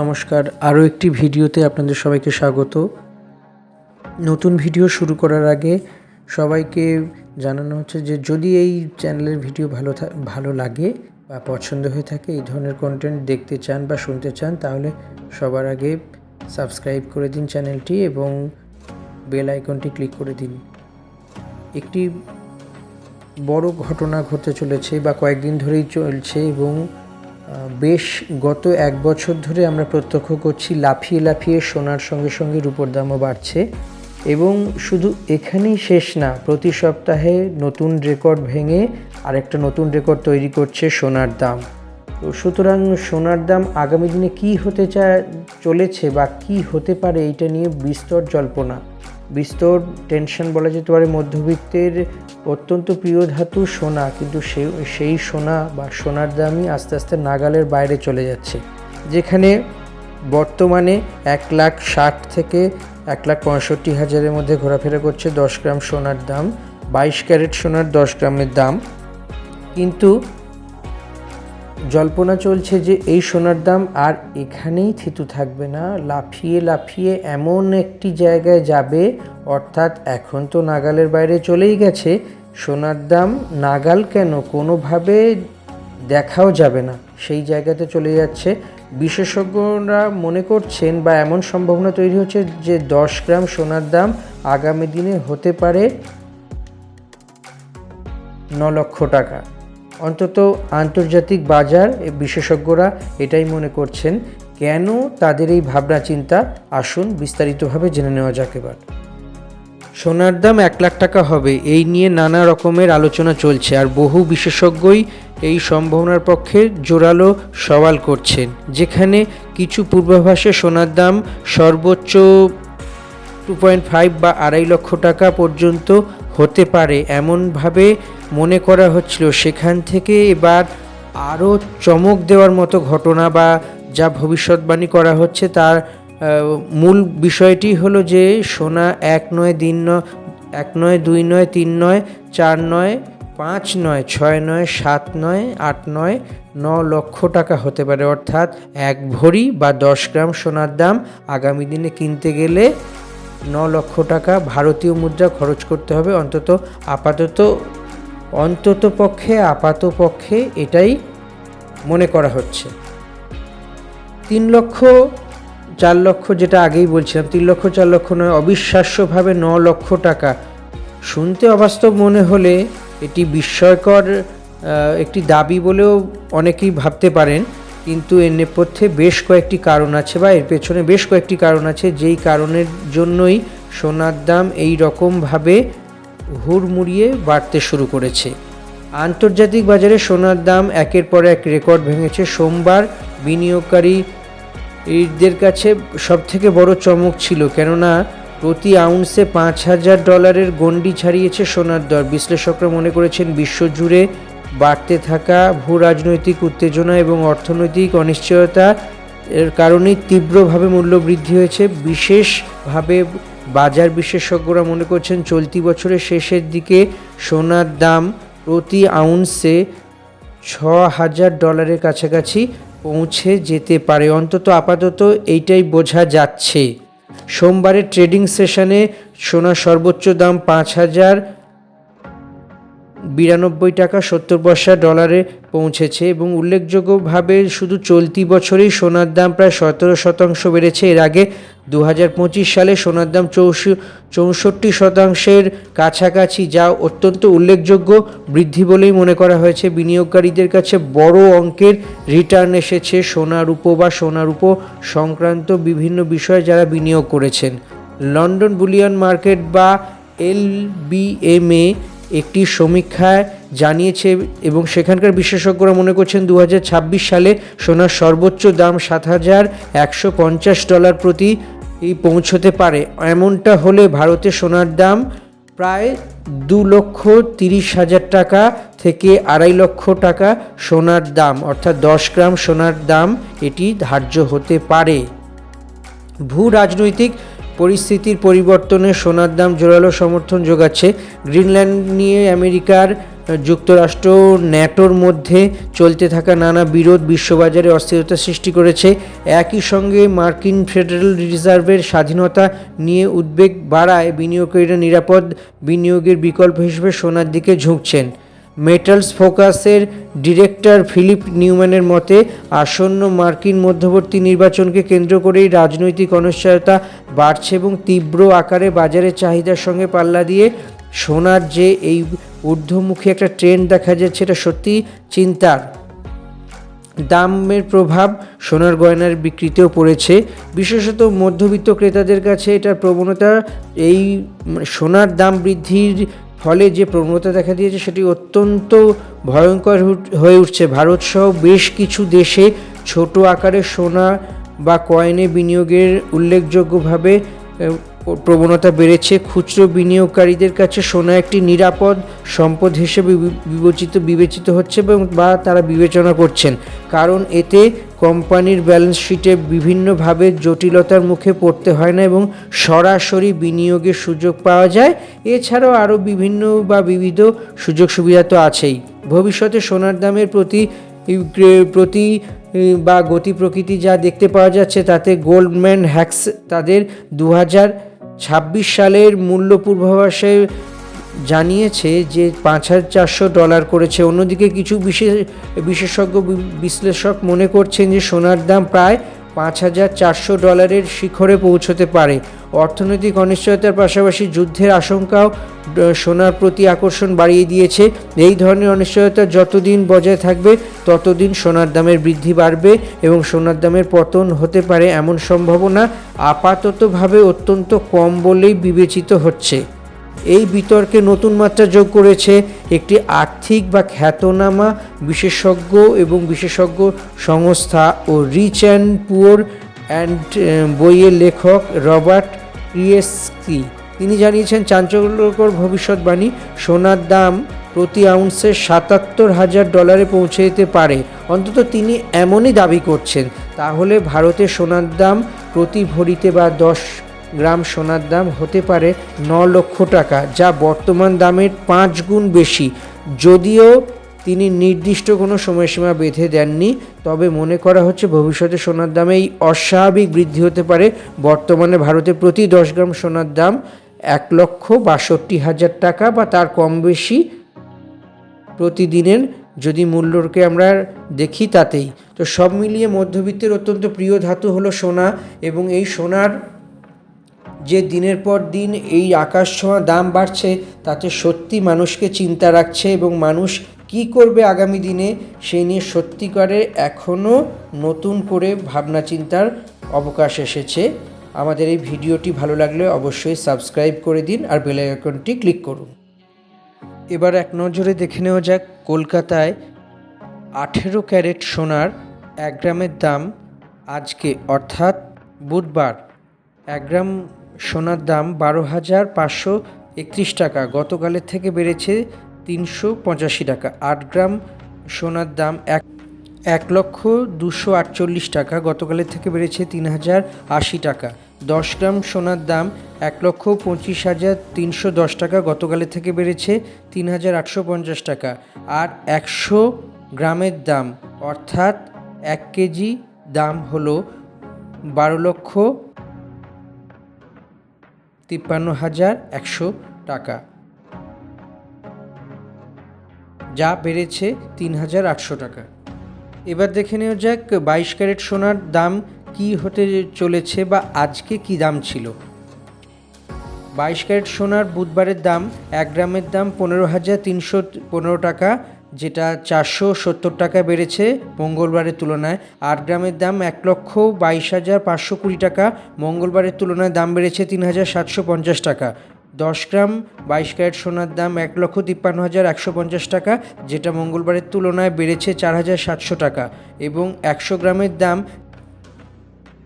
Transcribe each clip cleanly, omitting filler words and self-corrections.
নমস্কার, আরও একটি ভিডিওতে আপনাদের সবাইকে স্বাগত। নতুন ভিডিও শুরু করার আগে সবাইকে জানানো হচ্ছে যে যদি এই চ্যানেলের ভিডিও ভালো লাগে বা পছন্দ হয়ে থাকে, এই ধরনের কন্টেন্ট দেখতে চান বা শুনতে চান, তাহলে সবার আগে সাবস্ক্রাইব করে দিন চ্যানেলটি এবং বেল আইকনটি ক্লিক করে দিন। একটি বড় ঘটনা ঘটতে চলেছে বা কয়েকদিন ধরেই চলছে এবং বেশ গত 1 বছর ধরে আমরা প্রত্যক্ষ করছি লাফিয়ে লাফিয়ে সোনার সঙ্গে সঙ্গে রূপোর দামও বাড়ছে এবং শুধু এখানেই শেষ না, প্রতি সপ্তাহে নতুন রেকর্ড ভেঙে আরেকটা নতুন রেকর্ড তৈরি করছে সোনার দাম। তো সুতরাং সোনার দাম আগামী দিনে কী হতে চলেছে বা কী হতে পারে, এইটা নিয়ে বিস্তর জল্পনা, বিস্তর টেনশন বলা যেতে পারে। মধ্যবিত্তের অত্যন্ত প্রিয় ধাতু সোনা, কিন্তু সেই সোনা বা সোনার দামই আস্তে আস্তে নাগালের বাইরে চলে যাচ্ছে। যেখানে বর্তমানে 1,60,000 থেকে 1,65,000-এর মধ্যে ঘোরাফেরা করছে 10 গ্রাম সোনার দাম, 22 ক্যারেট সোনার 10 গ্রামের দাম। কিন্তু জল্পনা চলছে যে এই সোনার দাম আর এখানেই থিতু থাকবে না, লাফিয়ে লাফিয়ে এমন একটি জায়গায় যাবে, অর্থাৎ এখন তো নাগালের বাইরে চলেই গেছে, সোনার দাম নাগাল কেন, কোনোভাবে দেখাও যাবে না, সেই জায়গাতে চলে যাচ্ছে। বিশেষজ্ঞরা মনে করছেন বা এমন সম্ভাবনা তৈরি হচ্ছে যে 10 গ্রাম সোনার দাম আগামী দিনে হতে পারে 9 লক্ষ টাকা। অন্তত আন্তর্জাতিক বাজার বিশেষজ্ঞরা এটাই মনে করছেন। কেন তাদের এই ভাবনা চিন্তা, আসুন বিস্তারিতভাবে জেনে নেওয়া যাক। এবার সোনার দাম 1 লাখ টাকা হবে, এই নিয়ে নানা রকমের আলোচনা চলছে, আর বহু বিশেষজ্ঞই এই সম্ভাবনার পক্ষে জোরালো সওয়াল করছেন। যেখানে কিছু পূর্বাভাসে সোনার দাম সর্বোচ্চ 2.5 বা 2.5 লক্ষ টাকা পর্যন্ত হতে পারে এমনভাবে মনে করা হচ্ছিল, সেখান থেকে এবার আরও চমক দেওয়ার মতো ঘটনা বা যা ভবিষ্যৎবাণী করা হচ্ছে তার মূল বিষয়টি হলো যে সোনা 1 নয় 2 নয় 3 নয় 4 নয় 5 নয় 6 নয় 7 নয় 8 নয় 9 লক্ষ টাকা হতে পারে। অর্থাৎ 1 ভরি বা 10 গ্রাম সোনার দাম আগামী দিনে কিনতে গেলে 9 লক্ষ টাকা ভারতীয় মুদ্রা খরচ করতে হবে, আপাতপক্ষে এটাই মনে করা হচ্ছে। 3 লক্ষ 4 লক্ষ, যেটা আগেই বলছিলাম, 3 লক্ষ 4 লক্ষ নয়, অবিশ্বাস্যভাবে 9 লক্ষ টাকা। শুনতে অবাস্তব মনে হলে এটি বিস্ময়কর একটি দাবি বলেও অনেকেই ভাবতে পারেন, কিন্তু এর নেপথ্যে বেশ কয়েকটি কারণ আছে বা এর পেছনে বেশ কয়েকটি কারণ আছে, যেই কারণের জন্যই সোনার দাম এই রকমভাবে হুড়মুড়িয়ে বাড়তে শুরু করেছে। আন্তর্জাতিক বাজারে সোনার দাম একের পর এক রেকর্ড ভেঙেছে। সোমবার বিনিয়োগকারীদের কাছে সবথেকে বড় চমক ছিল, কেননা প্রতি আউন্সে $5,000 গণ্ডি ছাড়িয়েছে সোনার দর। বিশ্লেষকরা মনে করেছেন বিশ্বজুড়ে বাড়তে থাকা ভূ রাজনৈতিক উত্তেজনা এবং অর্থনৈতিক অনিশ্চয়তা এর কারণেই তীব্রভাবে মূল্য বৃদ্ধি হয়েছে। বিশেষভাবে বাজার বিশেষজ্ঞরা মনে করছেন চলতি বছরের শেষের দিকে সোনার দাম প্রতি আউন্সে $6,000 কাছাকাছি পৌঁছে যেতে পারে, অন্তত আপাতত এইটাই বোঝা যাচ্ছে। সোমবারের ট্রেডিং সেশনে সোনার সর্বোচ্চ দাম $5,092.70 পৌঁছেছে এবং উল্লেখযোগ্যভাবে শুধু চলতি বছরেই সোনার দাম প্রায় 17% বেড়েছে। এর আগে 2025 সালে সোনার দাম 64% কাছাকাছি, যা অত্যন্ত উল্লেখযোগ্য বৃদ্ধি বলেই মনে করা হয়েছে। বিনিয়োগকারীদের কাছে বড় অঙ্কের রিটার্ন এসেছে সোনা রূপো বা সোনা রূপো সংক্রান্ত বিভিন্ন বিষয়ে যারা বিনিয়োগ করেছেন। লন্ডন বুলিয়ন মার্কেট বা LBMA একটি সমীক্ষায় জানিয়েছে এবং সেখানকার বিশেষজ্ঞরা মনে করছেন 2026 সালে সোনার সর্বোচ্চ দাম $7,150 প্রতি পৌঁছতে পারে। এমনটা হলে ভারতে সোনার দাম প্রায় 2,30,000 টাকা থেকে 2.5 লক্ষ টাকা সোনার দাম, অর্থাৎ 10 গ্রাম সোনার দাম এটি ধার্য হতে পারে। ভূ রাজনৈতিক পরিস্থিতির পরিবর্তনে সোনার দাম জোরালো সমর্থন যোগাচ্ছে। গ্রিনল্যান্ড নিয়ে আমেরিকার যুক্তরাষ্ট্র ন্যাটোর মধ্যে চলতে থাকা নানা বিরোধ বিশ্ববাজারে অস্থিরতা সৃষ্টি করেছে। একই সঙ্গে মার্কিন ফেডারেল রিজার্ভের স্বাধীনতা নিয়ে উদ্বেগ বাড়ায় বিনিয়োগকারীরা নিরাপদ বিনিয়োগের বিকল্প হিসেবে সোনার দিকে ঝুঁকছেন। মেটালস ফোকাসের ডিরেক্টর ফিলিপ নিউম্যানের মতে, আসন্ন মার্কিন মধ্যবর্তী নির্বাচনকে কেন্দ্র করেই রাজনৈতিক অনিশ্চয়তা বাড়ছে এবং তীব্র আকারে বাজারের চাহিদার সঙ্গে পাল্লা দিয়ে সোনার যে এই ঊর্ধ্বমুখী একটা ট্রেন্ড দেখা যাচ্ছে, এটা সত্যি চিন্তার। দামের প্রভাব সোনার গয়নার বিক্রিতেও পড়েছে। বিশেষত মধ্যবিত্ত ক্রেতাদের কাছে এটার প্রবণতা, এই সোনার দাম বৃদ্ধির ফলে যে প্রবণতা দেখা দিয়েছে সেটি অত্যন্ত ভয়ঙ্কর হয়ে উঠছে। ভারতসহ বেশ কিছু দেশে ছোট আকারে সোনা বা কয়েনে বিনিয়োগের উল্লেখযোগ্যভাবে প্রবণতা বেড়েছে। খুচরো বিনিয়োগকারীদের কাছে সোনা একটি নিরাপদ সম্পদ হিসেবে বিবেচিত হচ্ছে বা তারা বিবেচনা করছেন, কারণ এতে কোম্পানির ব্যালেন্স শিটে বিভিন্নভাবে জটিলতার মুখে পড়তে হয় না এবং সরাসরি বিনিয়োগের সুযোগ পাওয়া যায়। এছাড়াও আরও বিবিধ সুযোগ সুবিধা তো আছেই। ভবিষ্যতে সোনার দামের প্রতি বা গতি প্রকৃতি যা দেখতে পাওয়া যাচ্ছে, তাতে গোল্ডম্যান স্যাক্স তাদের 2026 সালের মূল্য পূর্বাভাসে জানিয়েছে যে $5,400 করেছে। অন্যদিকে কিছু বিশেষজ্ঞ বিশ্লেষক মনে করছেন যে সোনার দাম প্রায় $5,400 শিখরে পৌঁছতে পারে। অর্থনৈতিক অনিশ্চয়তার পাশাপাশি যুদ্ধের আশঙ্কাও সোনার প্রতি আকর্ষণ বাড়িয়ে দিয়েছে। এই ধরনের অনিশ্চয়তা যতদিন বজায় থাকবে ততদিন সোনার দামের বৃদ্ধি বাড়বে এবং সোনার দামের পতন হতে পারে এমন সম্ভাবনা আপাততভাবে অত্যন্ত কম বলেই বিবেচিত হচ্ছে। এই বিতর্কে নতুন মাত্রা যোগ করেছে একটি আর্থিক বা খ্যাতনামা বিশেষজ্ঞ সংস্থা ও রিচ অ্যান্ড পুয়ার বইয়ের লেখক রবার্ট ক্রিয়েস্কি। তিনি জানিয়েছেন, চাঞ্চল্যকর ভবিষ্যৎবাণী, সোনার দাম প্রতি আউন্সে $77,000 পৌঁছে যেতে পারে। অন্তত তিনি এমনই দাবি করছেন। তাহলে ভারতে সোনার দাম প্রতি ভরিতে বা 10 গ্রাম সোনার দাম হতে পারে $9 লক্ষ, যা বর্তমান দামের 5 গুণ বেশি। যদিও তিনি নির্দিষ্ট কোনো সময়সীমা বেঁধে দেননি, তবে মনে করা হচ্ছে ভবিষ্যতে সোনার দামে এই অস্বাভাবিক বৃদ্ধি হতে পারে। বর্তমানে ভারতে প্রতি 10 গ্রাম সোনার দাম $1,62,000 বা তার কম বেশি প্রতিদিনের যদি মূল্যকে আমরা দেখি তাতেই। তো সব মিলিয়ে মধ্যবিত্তের অত্যন্ত প্রিয় ধাতু হলো সোনা, এবং এই সোনার যে দিনের পর দিন এই আকাশছোঁয়া দাম বাড়ছে, তাতে সত্যি মানুষকে চিন্তা রাখছে এবং মানুষ কি করবে আগামী দিনে সেই নিয়ে সত্যিকারে এখনও নতুন করে ভাবনা চিন্তার অবকাশ এসেছে। আমাদের এই ভিডিওটি ভালো লাগলে অবশ্যই সাবস্ক্রাইব করে দিন আর বেল আইকনটি ক্লিক করুন। এবার এক নজরে দেখে নেওয়া যাক কলকাতায় 18 ক্যারেট সোনার 1 গ্রামের দাম আজকে অর্থাৎ বুধবার। 1 গ্রাম সোনার দাম 12,531 টাকা, গতকালের থেকে বেড়েছে 385 টাকা। 8 গ্রাম সোনার দাম 1,02,48 টাকা, গতকালের থেকে বেড়েছে 3,080 টাকা। 10 গ্রাম সোনার দাম 1,25,310 টাকা, গতকালের থেকে বেড়েছে 3,850 টাকা। আর 100 গ্রামের দাম অর্থাৎ 1 কেজি দাম হলো 12,53,100 টাকা, যা বেড়েছে 3,800 টাকা। এবার দেখে নেওয়া যাক 22 ক্যারেট সোনার দাম কি হতে চলেছে বা আজকে কি দাম ছিল। 22 ক্যারেট সোনার বুধবারের দাম 1 গ্রামের দাম 15,315 টাকা, যেটা 470 টাকা বেড়েছে মঙ্গলবারের তুলনায়। 8 গ্রামের দাম 1,22,520 টাকা, মঙ্গলবারের তুলনায় দাম বেড়েছে 3,750 টাকা। 10 গ্রাম 22 ক্যারেট সোনার দাম 1,53,150 টাকা, যেটা মঙ্গলবারের তুলনায় বেড়েছে 4,700 টাকা। এবং 100 গ্রামের দাম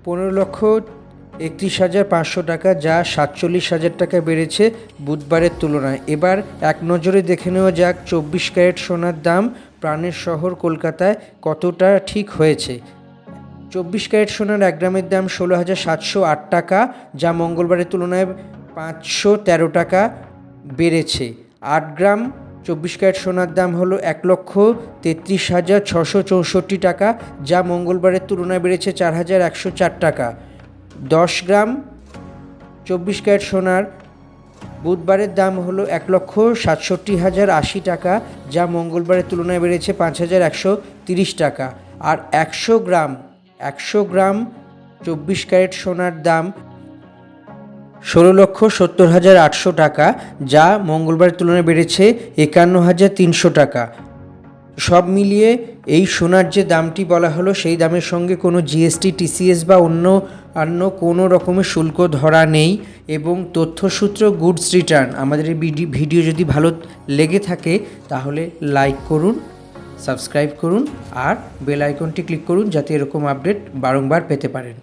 15,31,500 টাকা, যা 47,000 টাকা বেড়েছে বুধবারের তুলনায়। এবার এক নজরে দেখে নেওয়া যাক 24 ক্যারেট সোনার দাম প্রাণের শহর কলকাতায় কতটা ঠিক হয়েছে। 24 ক্যারেট সোনার 1 গ্রামের দাম 16,708 টাকা, যা মঙ্গলবারের তুলনায় 513 টাকা বেড়েছে। 8 গ্রাম 24 ক্যারেট সোনার দাম হলো 1,33,664 টাকা, যা মঙ্গলবারের তুলনায় বেড়েছে 4,104 টাকা। 10 গ্রাম 24 ক্যারেট সোনার বুধবারের দাম হলো 1,67,080 টাকা, যা মঙ্গলবারের তুলনায় বেড়েছে 5,130 টাকা। আর 100 গ্রাম 24 ক্যারেট সোনার দাম 16,70,800 টাকা, যা মঙ্গলবারের তুলনায় বেড়েছে 51,300 টাকা। সব মিলিয়ে এই সোনার যে দামটি বলা হলো সেই দামের সঙ্গে কোনো জিএসটি, টিসিএস বা অন্য কোনো রকমের শুল্ক ধরা নেই এবং তথ্যসূত্র গুডস রিটার্ন। আমাদের এই ভিডিও যদি ভালো লেগে থাকে তাহলে লাইক করুন, সাবস্ক্রাইব করুন আর বেল আইকনটি ক্লিক করুন যাতে এরকম আপডেট বারংবার পেতে পারেন।